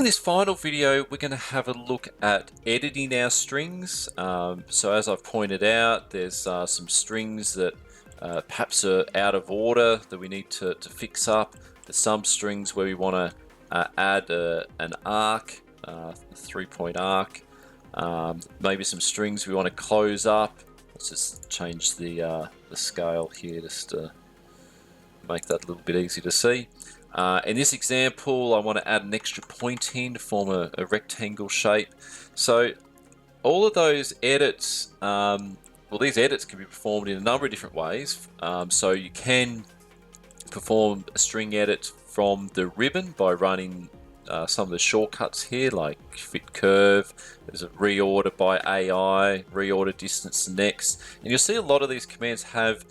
In this final video, we're going to have a look at editing our strings. So as I've pointed out, there's some strings that perhaps are out of order that we need to fix up. There's some strings where we want to add an arc, a 3-point arc. Maybe some strings we want to close up. Let's just change the scale here just to make that a little bit easier to see. In this example, I want to add an extra point in to form a rectangle shape. So all of those edits, well, these edits can be performed in a number of different ways. So you can perform a string edit from the ribbon by running some of the shortcuts here, like fit curve. There's a reorder by AI, reorder distance to next, and you'll see a lot of these commands have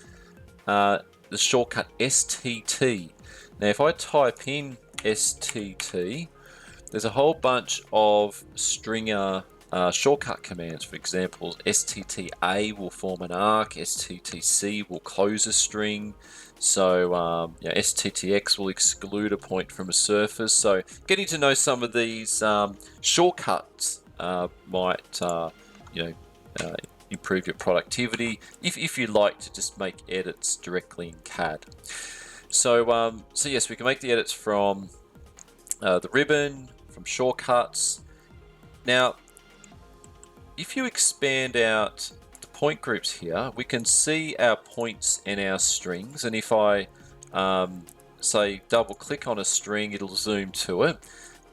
the shortcut STT. Now, if I type in STT, there's a whole bunch of Stringer shortcut commands. For example, STTA will form an arc, STTC will close a string, so STTX will exclude a point from a surface. So getting to know some of these shortcuts might improve your productivity if you like to just make edits directly in CAD. So yes, we can make the edits from the ribbon, from shortcuts. Now, if you expand out the point groups here, we can see our points and our strings. And if I say double click on a string, it'll zoom to it.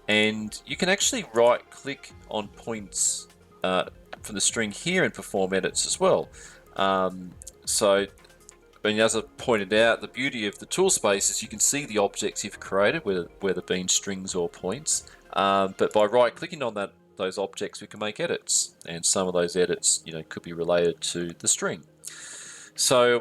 And you can actually right click on points from the string here and perform edits as well. And as I pointed out, the beauty of the tool space is you can see the objects you've created, whether being strings or points. But by right-clicking on those objects, we can make edits, and some of those edits, could be related to the string. So,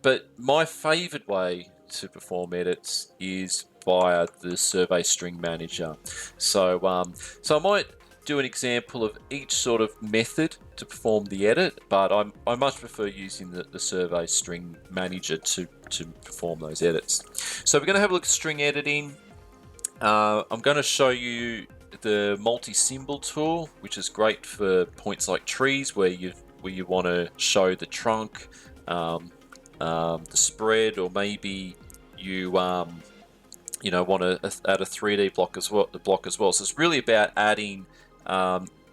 but my favorite way to perform edits is via the Survey String Manager. So I might do an example of each sort of method to perform the edit, but I much prefer using the Survey String Manager to perform those edits. So we're going to have a look at string editing. I'm going to show you the multi-symbol tool, which is great for points like trees where you want to show the trunk, the spread, or maybe you want to add a 3D block as well. So it's really about adding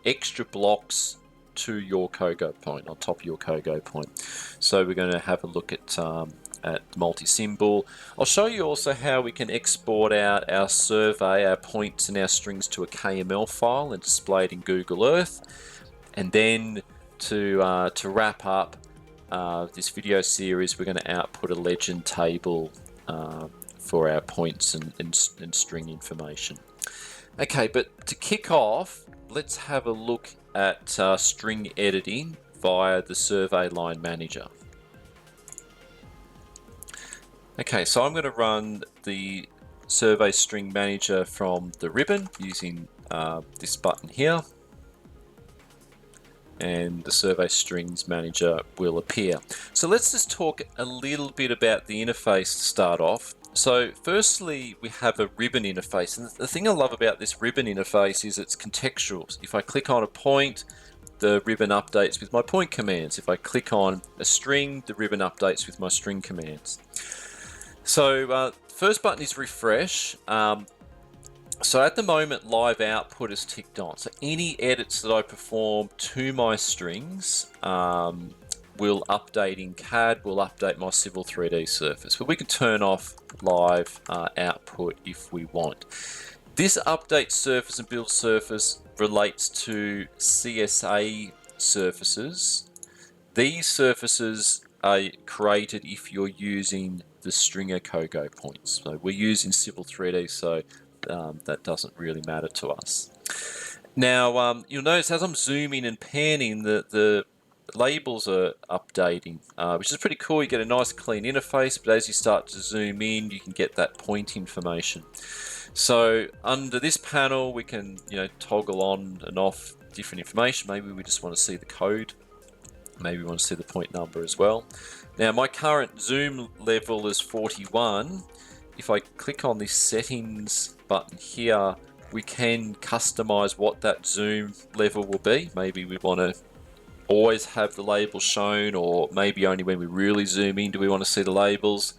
extra blocks to your Kogo point, on top of your Kogo point. So we're going to have a look at multi-symbol. I'll show you also how we can export out our survey, our points and our strings to a KML file and display it in Google Earth. And then to wrap up this video series, we're going to output a legend table for our points and string information. Okay, but to kick off, let's have a look at string editing via the Survey Line Manager. Okay, so I'm going to run the Survey String Manager from the ribbon using this button here, and the Survey Strings Manager will appear. So let's just talk a little bit about the interface to start off. So firstly, we have a ribbon interface, and the thing I love about this ribbon interface is it's contextual. If I click on a point, the ribbon updates with my point commands. If I click on a string, the ribbon updates with my string commands. So first button is refresh. So at the moment, live output is ticked on. So any edits that I perform to my strings will update in CAD, will update my Civil 3D surface. But we can turn off live output if we want. This update surface and build surface relates to CSA surfaces. These surfaces are created if you're using the Stringer Kogo points. So we're using Civil 3D, so that doesn't really matter to us. Now, you'll notice as I'm zooming and panning, the labels are updating, which is pretty cool. You get a nice clean interface, but as you start to zoom in, you can get that point information. So under this panel, we can toggle on and off different information. Maybe we just want to see the code. Maybe we want to see the point number as well. Now my current zoom level is 41. if I click on this settings button here, we can customize what that zoom level will be. Maybe we want to always have the labels shown, or maybe only when we really zoom in do we want to see the labels.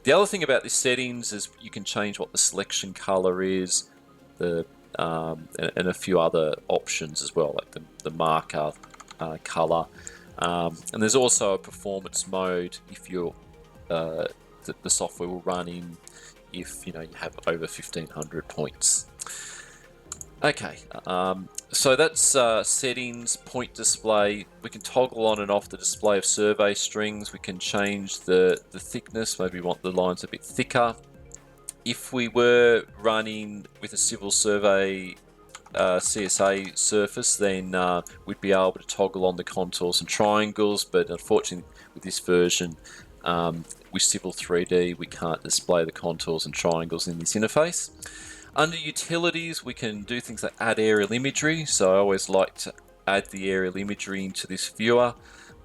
The other thing about this settings is you can change what the selection color is, and a few other options as well, like the marker color. And there's also a performance mode if you're the software will run in if you have over 1500 points. Okay, so that's settings, point display. We can toggle on and off the display of survey strings. We can change the thickness. Maybe we want the lines a bit thicker. If we were running with a civil survey CSA surface, then we'd be able to toggle on the contours and triangles, but unfortunately with this version, with Civil 3D, we can't display the contours and triangles in this interface. Under utilities, we can do things like add aerial imagery. So I always like to add the aerial imagery into this viewer,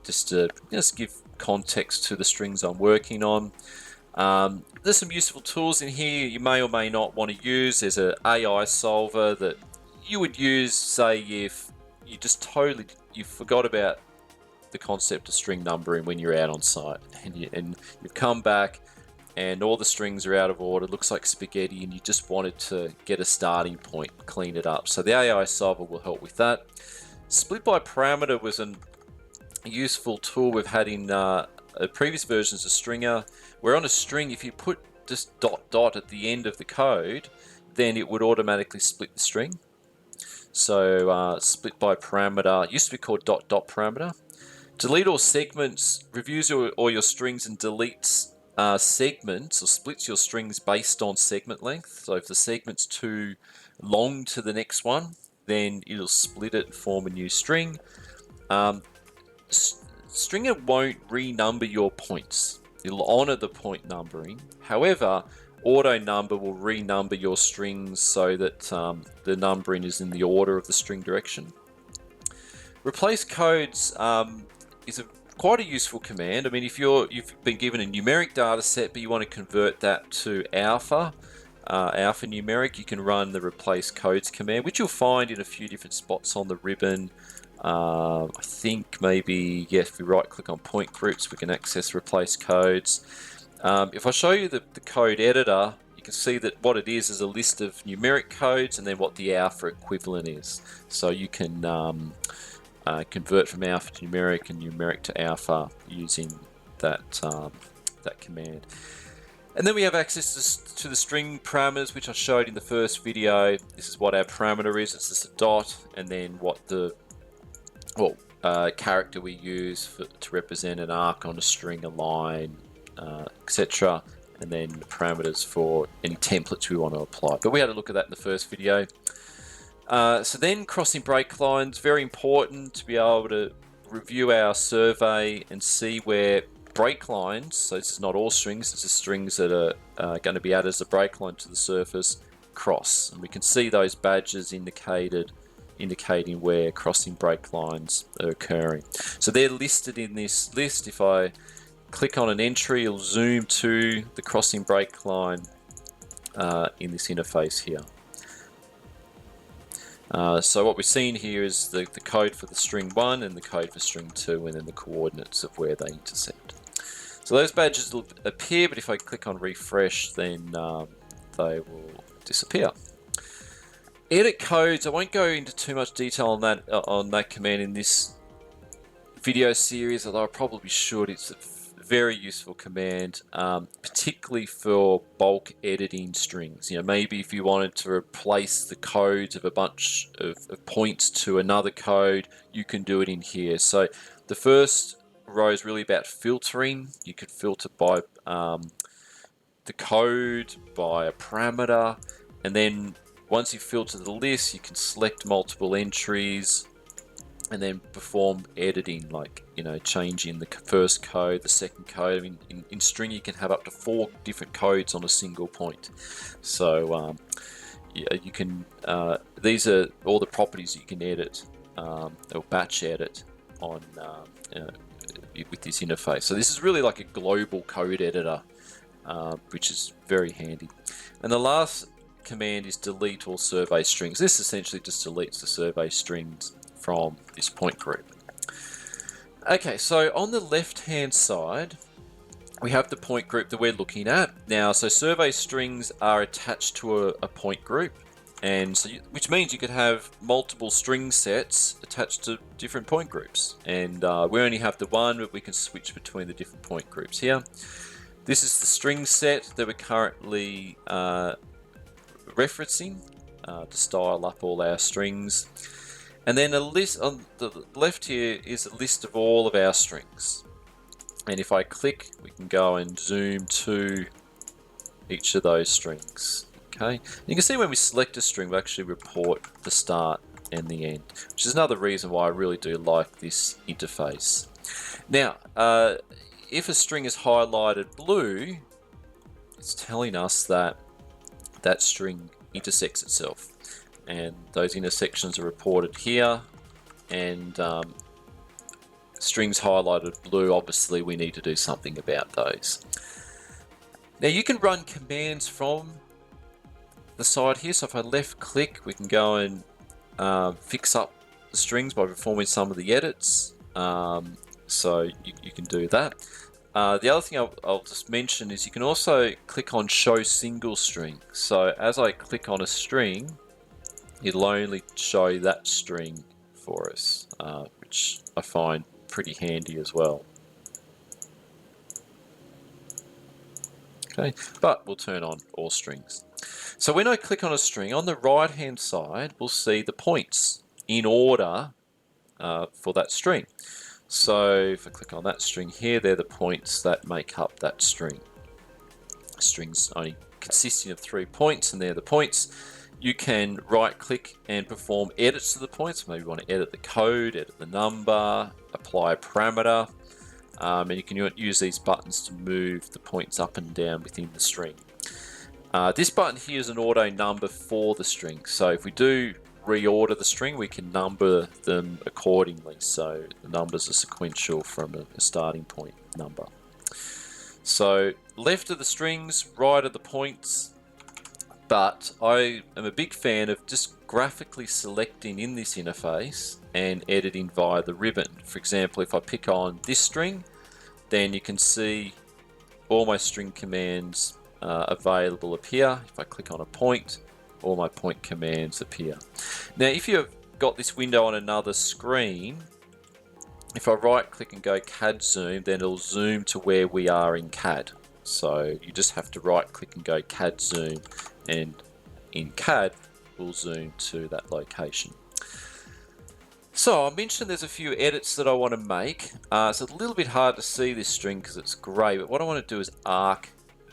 just to give context to the strings I'm working on. There's some useful tools in here you may or may not want to use. There's an AI solver that you would use, say, if you you forgot about the concept of string numbering when you're out on site, and you've come back and all the strings are out of order, looks like spaghetti, and you just wanted to get a starting point, clean it up. So the AI solver will help with that. Split by parameter was a useful tool we've had in previous versions of Stringer, where on a string, if you put just dot at the end of the code, then it would automatically split the string. So split by parameter used to be called dot parameter. Delete all segments, reviews all your strings and deletes segments, or splits your strings based on segment length. So if the segment's too long to the next one, then it'll split it and form a new string. Stringer won't renumber your points. It'll honor the point numbering. However, auto number will renumber your strings so that the numbering is in the order of the string direction. Replace codes is quite a useful command. I mean, if you've been given a numeric data set, but you want to convert that to alpha numeric, you can run the replace codes command, which you'll find in a few different spots on the ribbon. I think maybe, yes, if we right click on point groups, we can access replace codes. If I show you the code editor, you can see that what it is a list of numeric codes and then what the alpha equivalent is. So you can convert from alpha to numeric and numeric to alpha using that command. And then we have access to the string parameters, which I showed in the first video. This is what our parameter is. It's just a dot, and then what the character we use to represent an arc on a string, a line, etc. And then the parameters for any templates we want to apply. But we had a look at that in the first video. So then crossing break lines, very important to be able to review our survey and see where break lines, so this is not all strings, this is strings that are going to be added as a break line to the surface, cross. And we can see those badges indicating where crossing break lines are occurring. So they're listed in this list. If I click on an entry, it'll zoom to the crossing break line in this interface here. So what we're seeing here is the code for the string 1 and the code for string 2, and then the coordinates of where they intersect. So those badges will appear, but if I click on refresh, then they will disappear. Edit codes, I won't go into too much detail on that command in this video series, although I probably should. It's a very useful command, particularly for bulk editing strings. Maybe if you wanted to replace the codes of a bunch of points to another code, you can do it in here. So the first row is really about filtering. You could filter by the code, by a parameter, and then once you filter the list, you can select multiple entries and then perform editing, like changing the first code, the second code. I mean, in String you can have up to 4 different codes on a single point. So you can these are all the properties you can edit or batch edit on with this interface. So this is really like a global code editor which is very handy. And the last command is delete all survey strings. This essentially just deletes the survey strings from this point group. Okay, so on the left-hand side, we have the point group that we're looking at. Now, so survey strings are attached to a point group, and so which means you could have multiple string sets attached to different point groups. And we only have the one, but we can switch between the different point groups here. This is the string set that we're currently referencing to style up all our strings. And then a list on the left here is a list of all of our strings. And if I click, we can go and zoom to each of those strings. Okay, you can see when we select a string, we actually report the start and the end, which is another reason why I really do like this interface. Now, if a string is highlighted blue, it's telling us that that string intersects itself. And those intersections are reported here, and strings highlighted blue, obviously we need to do something about those. Now you can run commands from the side here, so if I left click, we can go and fix up the strings by performing some of the edits. So you can do that. The other thing I'll just mention is you can also click on show single string. So as I click on a string, it'll only show that string for us, which I find pretty handy as well. Okay, but we'll turn on all strings. So when I click on a string, on the right hand side, we'll see the points in order for that string. So if I click on that string here, they're the points that make up that string. String's only consisting of 3 points, and they're the points. You can right click and perform edits to the points. Maybe you want to edit the code, edit the number, apply a parameter, and you can use these buttons to move the points up and down within the string. This button here is an auto number for the string. So if we do reorder the string, we can number them accordingly. So the numbers are sequential from a starting point number. So left of the strings, right of the points. But I am a big fan of just graphically selecting in this interface and editing via the ribbon. For example, if I pick on this string, then you can see all my string commands available appear. If I click on a point, all my point commands appear. Now, if you've got this window on another screen, if I right click and go CAD zoom, then it'll zoom to where we are in CAD. So you just have to right click and go CAD zoom, and in CAD we'll zoom to that location. So I mentioned there's a few edits that I want to make. It's a little bit hard to see this string because it's grey, but what I want to do is arc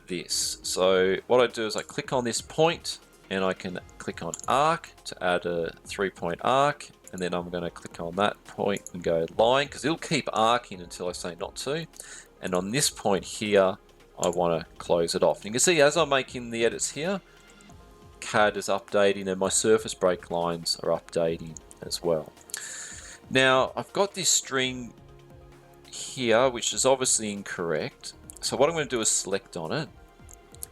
this. So what I do is I click on this point, and I can click on arc to add a 3-point arc, and then I'm going to click on that point and go line, because it'll keep arcing until I say not to. And on this point here, I want to close it off. And you can see as I'm making the edits here, CAD is updating and my surface break lines are updating as well. Now I've got this string here, which is obviously incorrect. So what I'm going to do is select on it,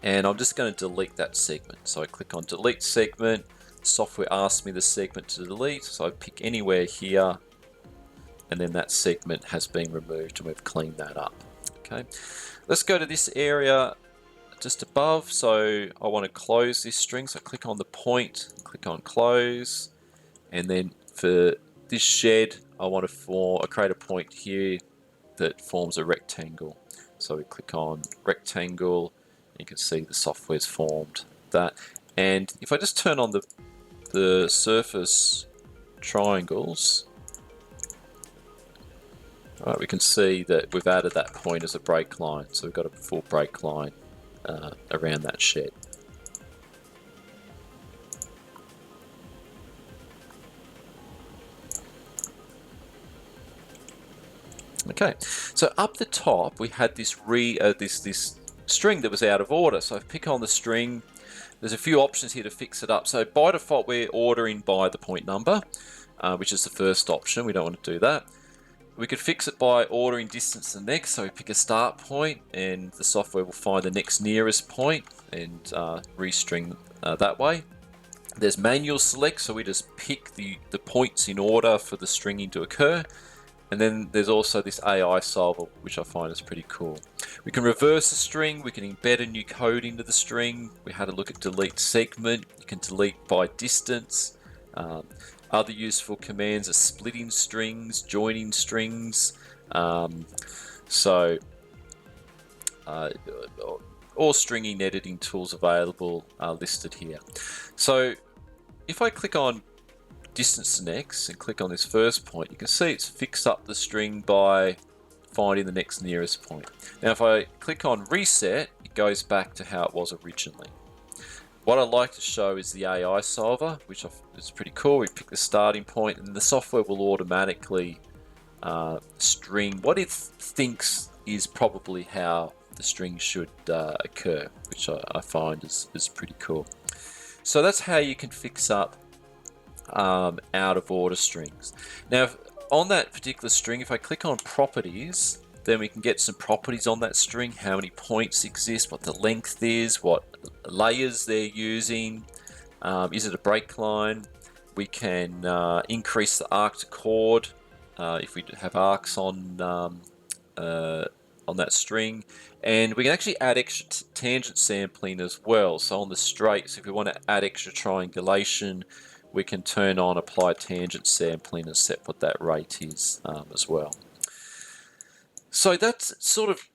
and I'm just going to delete that segment. So I click on delete segment. Software asks me the segment to delete, so I pick anywhere here, and then that segment has been removed and we've cleaned that up. Okay, let's go to this area just above. So I want to close this string, so I click on the point, click on close, and then for this shed I want to create a point here that forms a rectangle. So we click on rectangle, you can see the software's formed that. And if I just turn on the surface triangles, all right, we can see that we've added that point as a break line. So we've got a full break line around that shed. Okay, so up the top we had this this string that was out of order. So if I pick on the string, there's a few options here to fix it up. So by default we're ordering by the point number, which is the first option. We don't want to do that. We could fix it by ordering distance to the next, so we pick a start point and the software will find the next nearest point and restring that way. There's manual select, so we just pick the points in order for the stringing to occur. And then there's also this AI solver, which I find is pretty cool. We can reverse a string, we can embed a new code into the string. We had a look at delete segment, you can delete by distance. Other useful commands are splitting strings, joining strings. All stringing editing tools available are listed here. So if I click on distance to next and click on this first point, you can see it's fixed up the string by finding the next nearest point. Now if I click on reset, it goes back to how it was originally. What I like to show is the AI solver, which is pretty cool. We pick the starting point and the software will automatically string what it thinks is probably how the string should occur, which I find is pretty cool. So that's how you can fix up out of order strings. Now on that particular string, if I click on properties, then we can get some properties on that string, how many points exist, what the length is, what layers they're using, is it a break line. We can increase the arc to chord if we have arcs on that string, and we can actually add extra tangent sampling as well. So on the straights, if we want to add extra triangulation, we can turn on apply tangent sampling and set what that rate is as well. So that sort of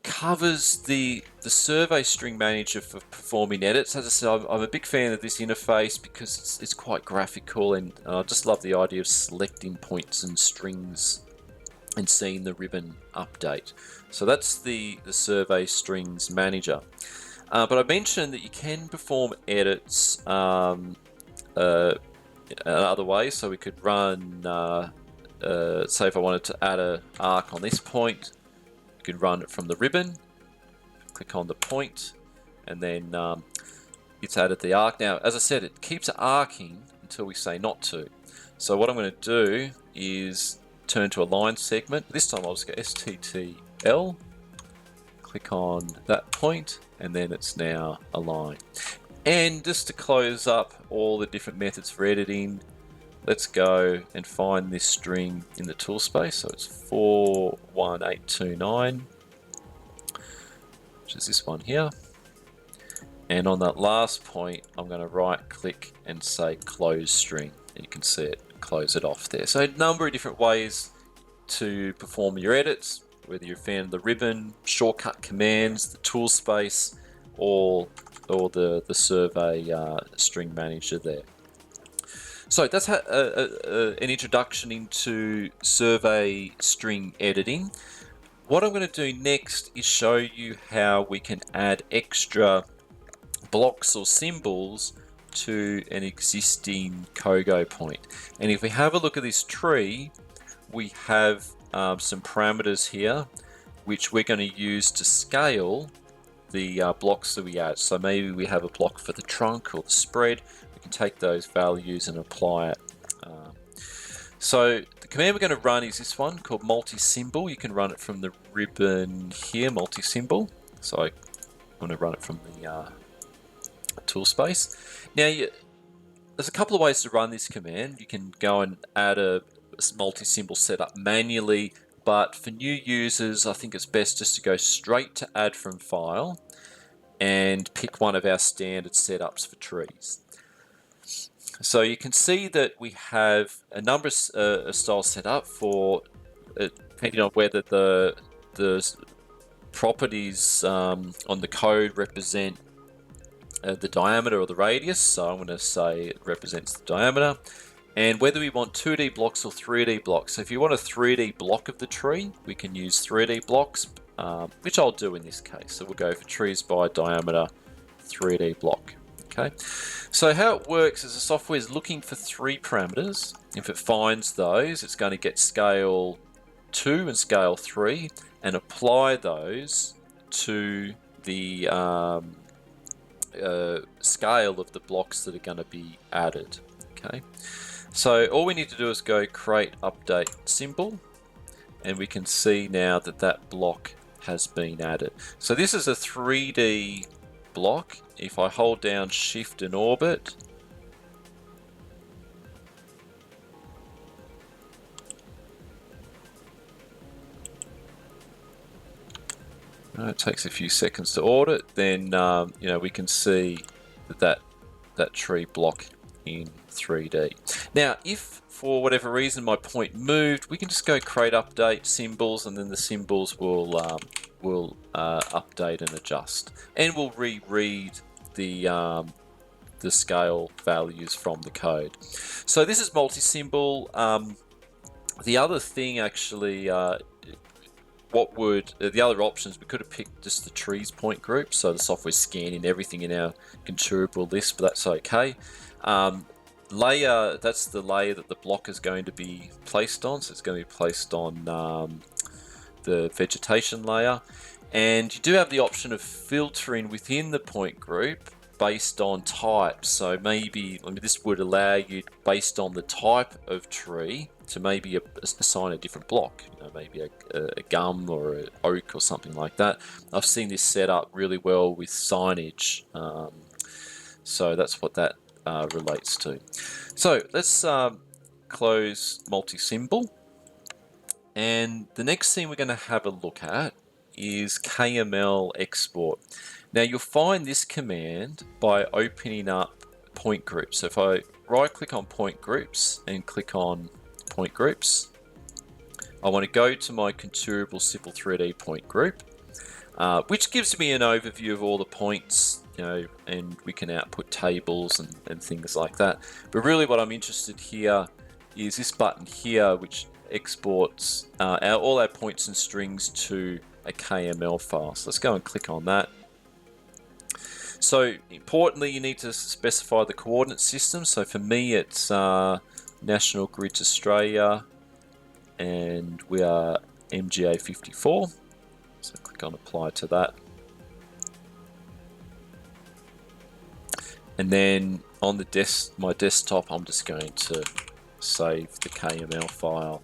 covers the survey string manager for performing edits. As I said, I'm a big fan of this interface because it's quite graphical, and I just love the idea of selecting points and strings and seeing the ribbon update. So that's the survey strings manager. But I mentioned that you can perform edits another way. So we could run, say if I wanted to add an arc on this point, you could run it from the ribbon, click on the point, and then it's added the arc. Now, as I said, it keeps arcing until we say not to. So what I'm going to do is turn to a line segment. This time I'll just go STTL, click on that point, and then it's now a line. And just to close up all the different methods for editing, let's go and find this string in the tool space. So it's 41829, which is this one here. And on that last point, I'm going to right click and say close string. And you can see it, close it off there. So a number of different ways to perform your edits, whether you're a fan of the ribbon, shortcut commands, the tool space, or the survey string manager there. So that's an introduction into survey string editing. What I'm going to do next is show you how we can add extra blocks or symbols to an existing Kogo point. And if we have a look at this tree, we have some parameters here which we're going to use to scale the blocks that we add. So maybe we have a block for the trunk or the spread. We can take those values and apply it. So the command we're going to run is this one called multi-symbol. You can run it from the ribbon here, multi-symbol. So I'm going to run it from the tool space. Now there's a couple of ways to run this command. You can go and add a multi-symbol setup manually, but for new users, I think it's best just to go straight to add from file and pick one of our standard setups for trees. So you can see that we have a number of styles set up for, depending on whether the properties on the code represent the diameter or the radius. So I'm going to say it represents the diameter. And whether we want 2D blocks or 3D blocks. So if you want a 3D block of the tree, we can use 3D blocks, which I'll do in this case. So we'll go for trees by diameter 3D block. Okay. So how it works is the software is looking for 3 parameters. If it finds those, it's going to get scale 2 and scale 3 and apply those to the scale of the blocks that are going to be added. Okay. So all we need to do is go create update symbol, and we can see now that that block has been added. So this is a 3D block. If I hold down Shift and Orbit, it takes a few seconds to audit, then you know, we can see that tree block in 3D. Now, if for whatever reason my point moved, we can just go create update symbols, and then the symbols will update and adjust, and we'll reread the scale values from the code. So this is multi-symbol. The other thing actually, the other options, we could have picked just the trees point group, so the software's scanning everything in our consumable list, but that's okay. Layer, that's the layer that the block is going to be placed on, so it's going to be placed on the vegetation layer. And you do have the option of filtering within the point group based on type. So maybe, I mean, this would allow you, based on the type of tree, to maybe assign a different block, you know, maybe a gum or an oak or something like that. I've seen this set up really well with signage, so that's what that relates to. So let's close multi-symbol, and the next thing we're going to have a look at is KML export. Now you'll find this command by opening up point groups. So if I right click on point groups and click on point groups, I want to go to my consumable Civil 3D point group, which gives me an overview of all the points, you know, and we can output tables and things like that. But really what I'm interested here is this button here, which exports all our points and strings to a KML file. So let's go and click on that. So importantly, you need to specify the coordinate system. So for me, it's National Grids Australia, and we are MGA 54. So click on apply to that. And then on the my desktop, I'm just going to save the KML file.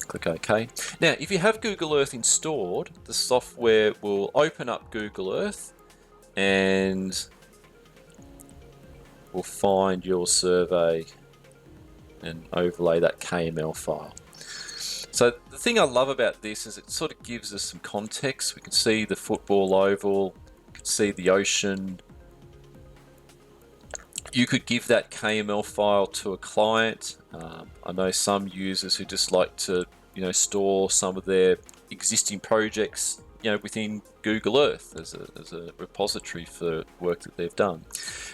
Click OK. Now, if you have Google Earth installed, the software will open up Google Earth and will find your survey and overlay that KML file. So the thing I love about this is it sort of gives us some context. We can see the football oval, we can see the ocean. You could give that KML file to a client. I know some users who just like to, you know, store some of their existing projects, you know, within Google Earth as a repository for work that they've done.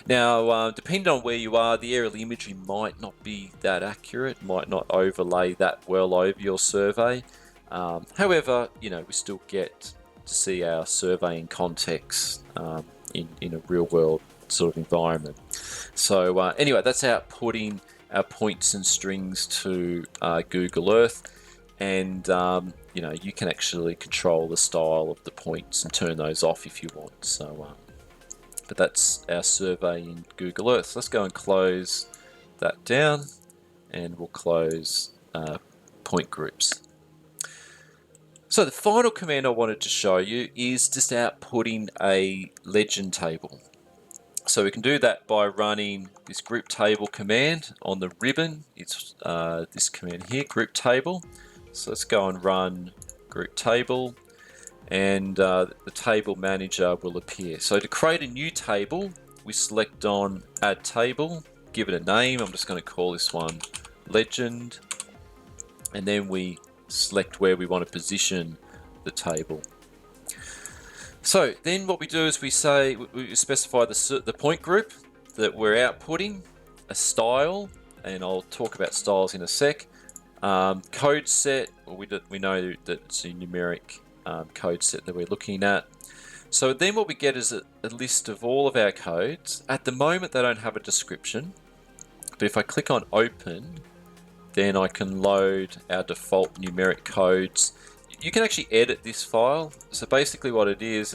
Now, depending on where you are, the aerial imagery might not be that accurate, might not overlay that well over your survey. However, you know, we still get to see our surveying context in a real world sort of environment. So anyway, that's outputting our points and strings to Google Earth, and you know, you can actually control the style of the points and turn those off if you want. So, but that's our survey in Google Earth. So let's go and close that down, and we'll close point groups. So the final command I wanted to show you is just outputting a legend table. So we can do that by running this group table command on the ribbon. It's this command here, group table. So let's go and run group table, and the table manager will appear. So to create a new table, we select on add table, give it a name. I'm just going to call this one legend, and then we select where we want to position the table. So then what we do is we say, we specify the point group that we're outputting, a style, and I'll talk about styles in a sec. Code set, well, we know that it's a numeric code set that we're looking at. So then what we get is a list of all of our codes. At the moment they don't have a description, but if I click on open, then I can load our default numeric codes. You can actually edit this file. So basically what it is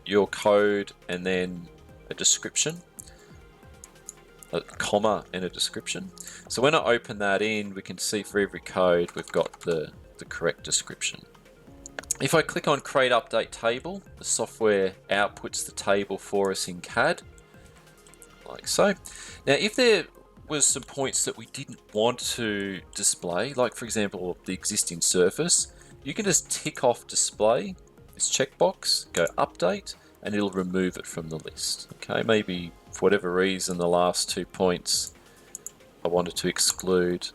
your code and then a description. a comma and a description. So when I open that in, we can see for every code we've got the correct description. If I click on Create Update Table, the software outputs the table for us in CAD, like so. Now, if there was some points that we didn't want to display, like for example, the existing surface, you can just tick off Display, this checkbox, go Update, and it'll remove it from the list. Okay, maybe for whatever reason, the last 2 points I wanted to exclude.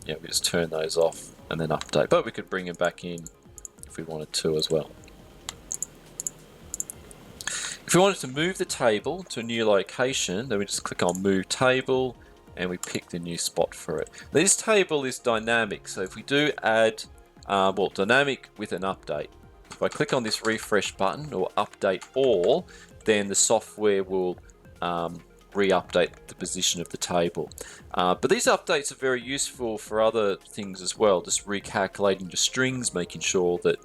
Yeah, we just turn those off and then update, but we could bring them back in if we wanted to as well. If we wanted to move the table to a new location, then we just click on Move Table and we pick the new spot for it. This table is dynamic, so if we do add, well, dynamic with an update. If I click on this refresh button or update all, then the software will re-update the position of the table. But these updates are very useful for other things as well, just recalculating the strings, making sure that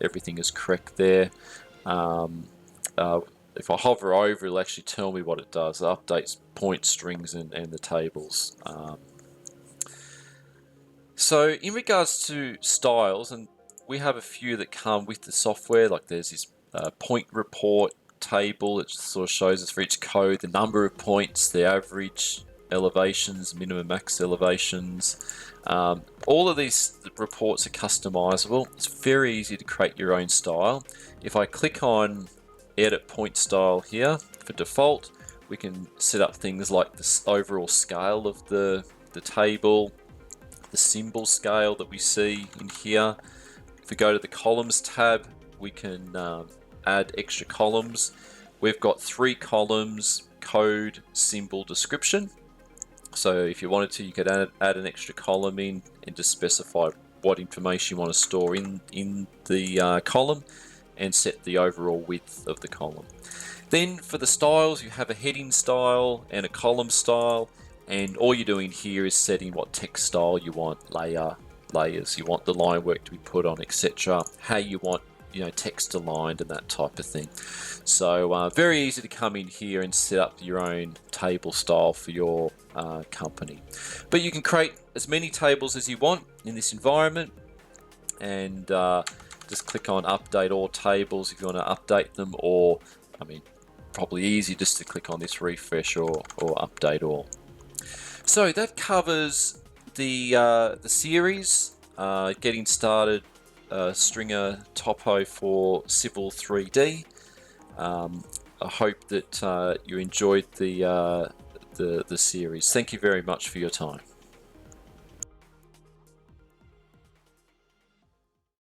everything is correct there. If I hover over, it'll actually tell me what it does. It updates point strings and the tables. So in regards to styles, and we have a few that come with the software, like there's this point report table. It sort of shows us for each code the number of points, the average elevations, minimum max elevations. All of these reports are customizable. It's very easy to create your own style. If I click on Edit Point Style here, for default, we can set up things like the overall scale of the table, the symbol scale that we see in here. If we go to the Columns tab, we can add extra columns. We've got 3 columns: code, symbol, description. So if you wanted to, you could add an extra column in and just specify what information you want to store in the column and set the overall width of the column. Then for the styles, you have a heading style and a column style, and all you're doing here is setting what text style you want, layers you want the line work to be put on, etc. How you want text aligned and that type of thing. So very easy to come in here and set up your own table style for your company. But you can create as many tables as you want in this environment, and just click on Update All Tables if you want to update them, or probably easy just to click on this Refresh or Update All. So that covers the series, getting started, Stringer Topo for Civil 3D. I hope that you enjoyed the series. Thank you very much for your time.